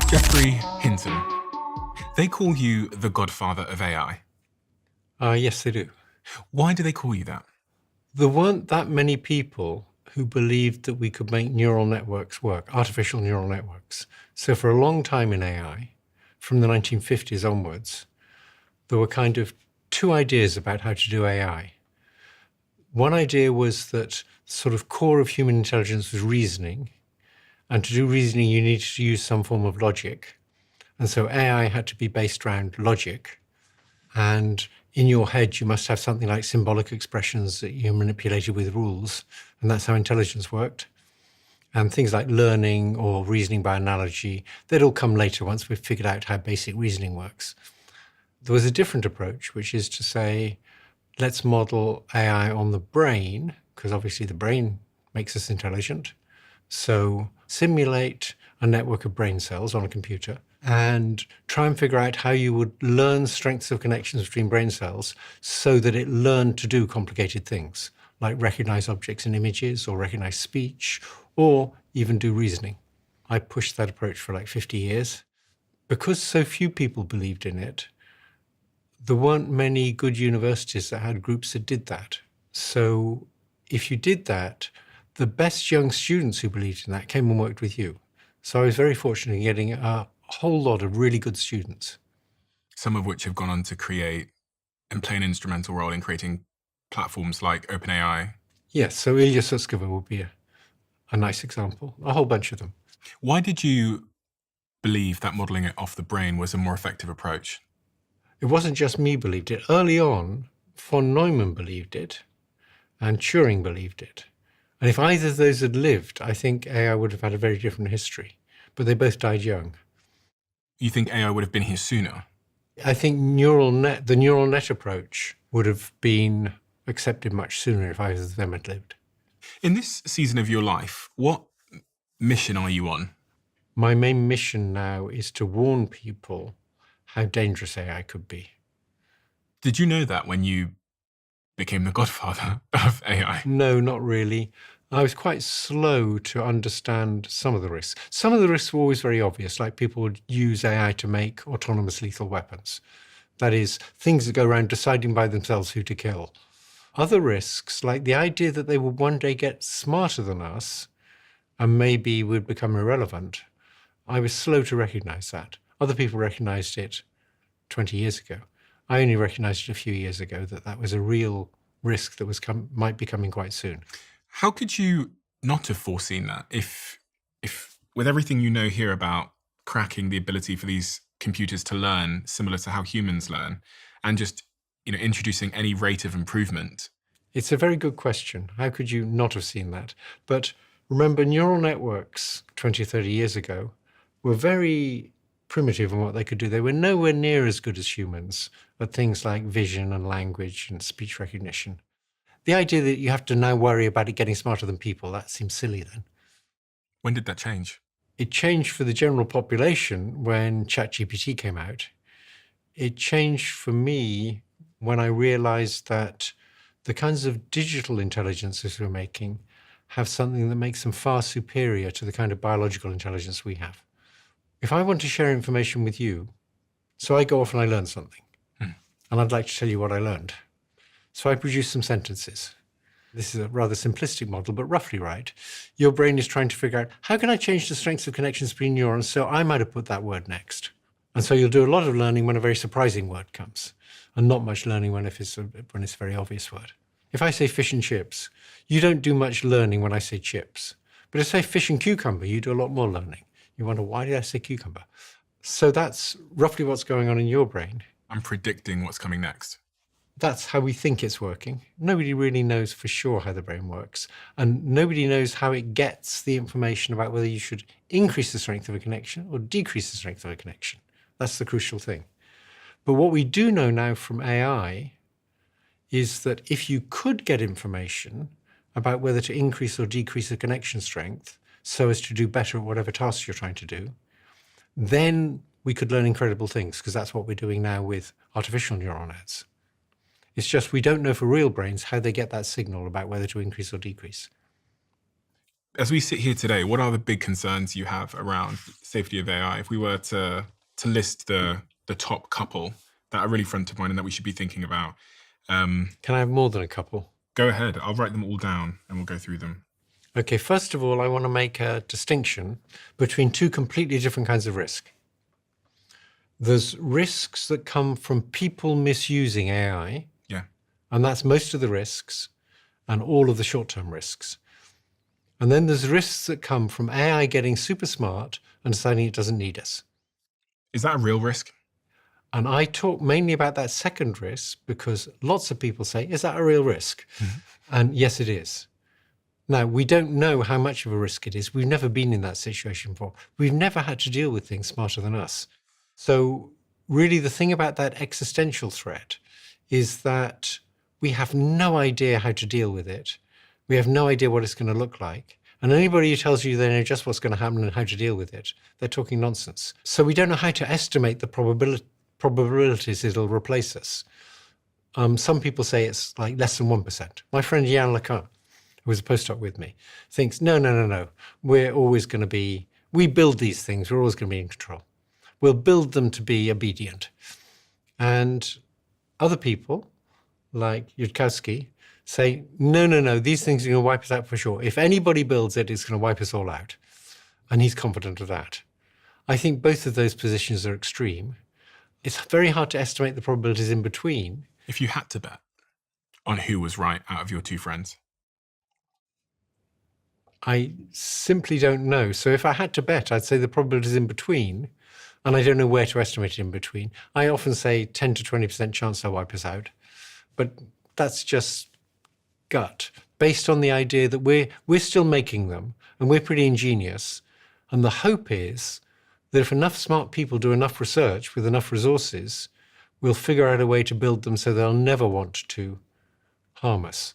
Geoffrey Hinton. They call you the Godfather of AI. Yes, they do. Why do they call you that? There weren't that many people who believed that we could make neural networks work, artificial neural networks. So for a long time in AI, from the 1950s onwards, there were kind of two ideas about how to do AI. One idea was that sort of core of human intelligence was reasoning. And to do reasoning, you needed to use some form of logic. And so AI had to be based around logic. And in your head, you must have something like symbolic expressions that you manipulated with rules. And that's how intelligence worked. And things like learning or reasoning by analogy, they'd all come later once we've figured out how basic reasoning works. There was a different approach, which is to say, let's model AI on the brain, because obviously the brain makes us intelligent. So simulate a network of brain cells on a computer and try and figure out how you would learn strengths of connections between brain cells so that it learned to do complicated things, like recognize objects and images or recognize speech or even do reasoning. I pushed that approach for like 50 years. Because so few people believed in it, there weren't many good universities that had groups that did that. So if you did that, the best young students who believed in that came and worked with you. So I was very fortunate in getting a whole lot of really good students. Some of which have gone on to create and play an instrumental role in creating platforms like OpenAI. Yes, so Ilya Sutskever would be a nice example, a whole bunch of them. Why did you believe that modeling it off the brain was a more effective approach? It wasn't just me believed it. Early on, von Neumann believed it and Turing believed it. And if either of those had lived, I think AI would have had a very different history. But they both died young. You think AI would have been here sooner? I think the neural net approach would have been accepted much sooner if either of them had lived. In this season of your life, what mission are you on? My main mission now is to warn people how dangerous AI could be. Did you know that when you became the godfather of AI? No, not really. I was quite slow to understand some of the risks. Some of the risks were always very obvious, like people would use AI to make autonomous lethal weapons. That is, things that go around deciding by themselves who to kill. Other risks, like the idea that they would one day get smarter than us and maybe would become irrelevant, I was slow to recognize that. Other people recognized it 20 years ago. I only recognized it a few years ago that that was a real risk that might be coming quite soon. How could you not have foreseen that if with everything you know here about cracking the ability for these computers to learn similar to how humans learn and just introducing any rate of improvement? It's a very good question. How could you not have seen that? But remember, neural networks 20 or 30 years ago were very primitive in what they could do. They were nowhere near as good as humans at things like vision and language and speech recognition. The idea that you have to now worry about it getting smarter than people, that seems silly then. When did that change? It changed for the general population when ChatGPT came out. It changed for me when I realized that the kinds of digital intelligences we're making have something that makes them far superior to the kind of biological intelligence we have. If I want to share information with you, so I go off and I learn something, and I'd like to tell you what I learned. So I produce some sentences. This is a rather simplistic model, but roughly right. Your brain is trying to figure out, how can I change the strengths of connections between neurons so I might have put that word next? And so you'll do a lot of learning when a very surprising word comes, and not much learning when it's a very obvious word. If I say fish and chips, you don't do much learning when I say chips. But if I say fish and cucumber, you do a lot more learning. You wonder, why did I say cucumber? So that's roughly what's going on in your brain. I'm predicting what's coming next. That's how we think it's working. Nobody really knows for sure how the brain works. And nobody knows how it gets the information about whether you should increase the strength of a connection or decrease the strength of a connection. That's the crucial thing. But what we do know now from AI is that if you could get information about whether to increase or decrease the connection strength so as to do better at whatever tasks you're trying to do, then we could learn incredible things, because that's what we're doing now with artificial neural nets. It's just we don't know for real brains how they get that signal about whether to increase or decrease. As we sit here today, what are the big concerns you have around safety of AI? If we were to list the top couple that are really front of mind and that we should be thinking about, Can I have more than a couple? go ahead. I'll write them all down and we'll go through them. Okay, first of all, I want to make a distinction between two completely different kinds of risk. There's risks that come from people misusing AI, Yeah. and that's most of the risks and all of the short-term risks. And then there's risks that come from AI getting super smart and deciding it doesn't need us. Is that a real risk? And I talk mainly about that second risk because lots of people say, is that a real risk? And yes, it is. Now, we don't know how much of a risk it is. We've never been in that situation before. We've never had to deal with things smarter than us. So really the thing about that existential threat is that we have no idea how to deal with it. We have no idea what it's going to look like. And anybody who tells you they know just what's going to happen and how to deal with it, they're talking nonsense. So we don't know how to estimate the probabilities it'll replace us. Some people say it's like less than 1%. My friend Yann Lecan, who was a postdoc with me, thinks, no. We're always going to be, we build these things, we're always going to be in control. We'll build them to be obedient. And other people, like Yudkowsky, say, no, these things are going to wipe us out for sure. If anybody builds it, it's going to wipe us all out. And he's confident of that. I think both of those positions are extreme. It's very hard to estimate the probabilities in between. If you had to bet on who was right out of your two friends. I simply don't know. So if I had to bet, I'd say the probabilities in between, and I don't know where to estimate it in between. I often say 10 to 20% chance they'll wipe us out, but that's just gut, based on the idea that we're still making them, and we're pretty ingenious. And the hope is that if enough smart people do enough research with enough resources, we'll figure out a way to build them so they'll never want to harm us.